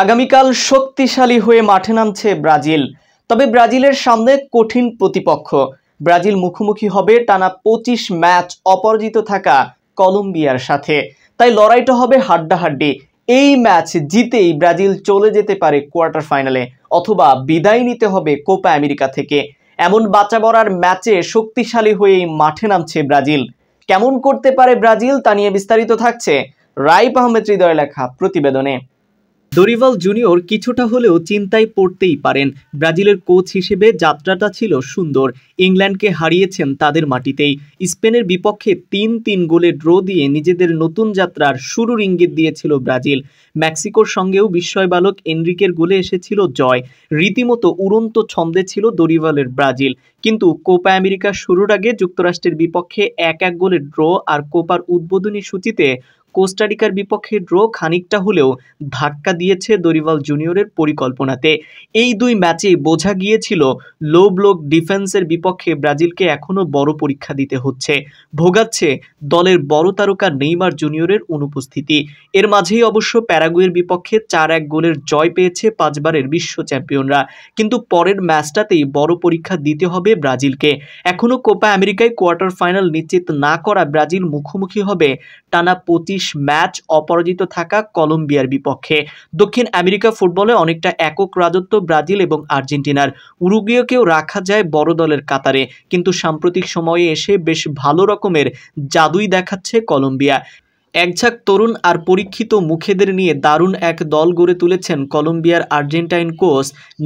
আগামীকাল শক্তিশালী হয়ে মাঠে নামছে ব্রাজিল। তবে ব্রাজিলের সামনে কঠিন প্রতিপক্ষ। ব্রাজিল মুখোমুখি হবে টানা 25 ম্যাচ অপরাজিত থাকা কলম্বিয়ার সাথে। তাই লড়াইটা হবে হাড্ডাহাড্ডি। এই ম্যাচ জিতেই ব্রাজিল চলে যেতে পারে কোয়ার্টার ফাইনালে, অথবা বিদায় নিতে হবে কোপা আমেরিকা থেকে। এমন বাঁচা মরার ম্যাচে শক্তিশালী হয়েই মাঠে নামছে ব্রাজিল। কেমন করতে পারে ব্রাজিল তা নিয়ে বিস্তারিত থাকছে রাইপ আহমেদ হৃদয়ের লেখা প্রতিবেদনে। দরিভাল জুনিয়র কিছুটা হলেও চিন্তায় পড়তেই পারেন। ব্রাজিলের কোচ হিসেবে যাত্রাটা ছিল সুন্দর। ইংল্যান্ডকে হারিয়েছেন তাদের মাটিতেই। স্পেনের বিপক্ষে 3-3 গোলে ড্র দিয়ে নিজেদের নতুন যাত্রার শুরুর ইঙ্গিত দিয়েছিল ব্রাজিল। মেক্সিকোর সঙ্গেও বিস্ময় বালক এনরিকের গোলে এসেছিল জয়। রীতিমতো উড়ন্ত ছন্দে ছিল দরিভালের ব্রাজিল। কিন্তু কোপা আমেরিকা শুরুর আগে যুক্তরাষ্ট্রের বিপক্ষে 1-1 গোলে ড্র আর কোপার উদ্বোধনী সূচিতে কোস্টারিকার বিপক্ষে ড্র খানিকটা হলেও ধাক্কা দিয়েছে দরিভাল জুনিয়রের পরিকল্পনাতে। এই দুই ম্যাচেই বোঝা গিয়েছিল লো ব্লক ডিফেন্সের বিপক্ষে ব্রাজিলকে এখনও বড় পরীক্ষা দিতে হচ্ছে। ভোগাচ্ছে দলের বড় তারকা নেইমার জুনিয়রের অনুপস্থিতি। এর মাঝেই অবশ্য প্যারাগুয়ের বিপক্ষে 4-1 গোলের জয় পেয়েছে 5 বারের বিশ্ব চ্যাম্পিয়নরা। কিন্তু পরের ম্যাচটাতেই বড় পরীক্ষা দিতে হবে ব্রাজিলকে। এখনও কোপা আমেরিকায় কোয়ার্টার ফাইনাল নিশ্চিত না করা ব্রাজিল মুখোমুখি হবে টানা 25 ম্যাচ অপরাজিত থাকা কলম্বিয়ার বিপক্ষে। দক্ষিণ আমেরিকা ফুটবলে অনেকটা একক রাজত্ব ব্রাজিল এবং আর্জেন্টিনার। উরুগুয়েকেও রাখা যায় বড় দলের কাতারে, কিন্তু সাম্প্রতিক সময়ে এসে বেশ ভালো রকমের জাদুই দেখাচ্ছে কলম্বিয়া। একঝাঁক তরুণ আর পরীক্ষিত মুখেদের নিয়ে দারুণ এক দল গড়ে তুলেছেন কলম্বিয়ার আর্জেন্টাইন কোচ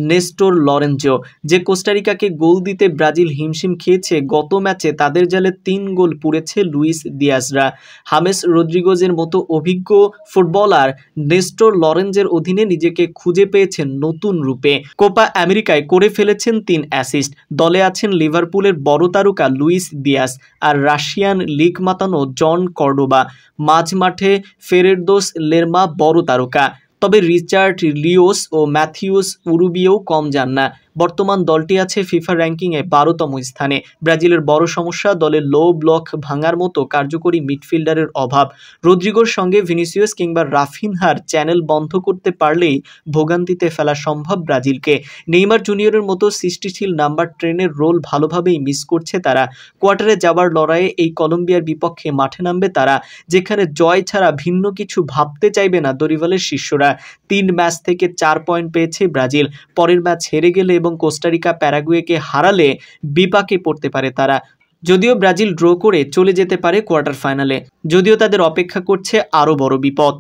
নেস্টর লরেঞ্জো। যে কোস্টারিকাকে গোল দিতে ব্রাজিল হিমশিম খেয়েছে, গত ম্যাচে তাদের জালে 3 গোল পুড়েছে লুইস দিয়াজরা। হামেস রদ্রিগেজের মতো অভিজ্ঞ ফুটবলার নেস্টর লরেঞ্জের অধীনে নিজেকে খুঁজে পেয়েছেন নতুন রূপে। কোপা আমেরিকায় করে ফেলেছেন 3 অ্যাসিস্ট। দলে আছেন লিভারপুলের বড় তারকা লুইস দিয়াজ আর রাশিয়ান লিগ মাতানো জন কর্ডোবা। মাঝ মাঠে ফেরেরদোস লেরমা বড় তারকা। তবে রিচার্ড লিওস ও ম্যাথিউস উরুবিও কম যান না। বর্তমান দলটি আছে ফিফা র্যাঙ্কিংয়ে 12তম স্থানে। ব্রাজিলের বড় সমস্যা দলে লো ব্লক ভাঙার মতো কার্যকরী মিডফিল্ডারের অভাব। রদ্রিগোর সঙ্গে ভিনিসিয়াস কিংবা রাফিনহার চ্যানেল বন্ধ করতে পারলেই ভোগান্তিতে ফেলা সম্ভব ব্রাজিলকে। নেইমার জুনিয়রের মতো সৃষ্টিশীল নাম্বার 10-এর রোল ভালোভাবেই মিস করছে তারা। কোয়ার্টারে যাবার লড়াইয়ে এই কলম্বিয়ার বিপক্ষে মাঠে নামবে তারা, যেখানে জয় ছাড়া ভিন্ন কিছু ভাবতে চাইবে না দরিভালের শিষ্যরা। 3 ম্যাচ থেকে 4 পয়েন্ট পেয়েছে ব্রাজিল। পরের ম্যাচ হেরে গেলে এবং কোস্টারিকা প্যারাগুয়েকে হারালে বিপাকে পড়তে পারে তারা। যদিও ব্রাজিল ড্র করে চলে যেতে পারে কোয়ার্টার ফাইনালে, যদিও তাদের অপেক্ষা করছে আরও বড় বিপদ।